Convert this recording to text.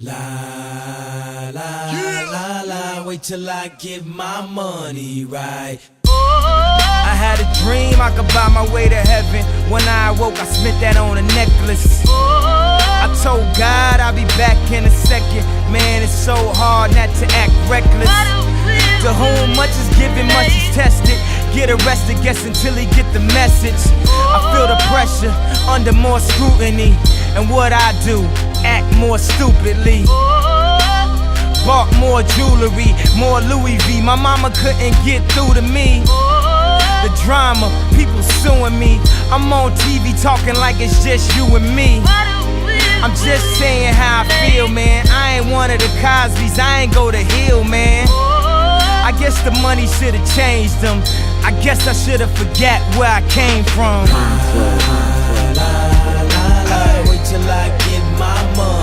La la la la, wait till I get my money right. I had a dream I could buy my way to heaven. When I awoke, I spent that on a necklace. I told God I'll be back in a second. Man, it's so hard not to act reckless. To whom much is given, much is tested. Get arrested, guess until he get the message. I feel the pressure, under more scrutiny. And what I do, act more stupidly. Bought more jewelry, more Louis V. My mama couldn't get through to me. The drama, people suing me. I'm on TV talking like it's just you and me. I'm just saying how I feel, man. I ain't one of the Cosbys, I ain't go to Hill, man. I guess the money should've changed them. I guess I should've forgot where I came from. Wait till I get my money.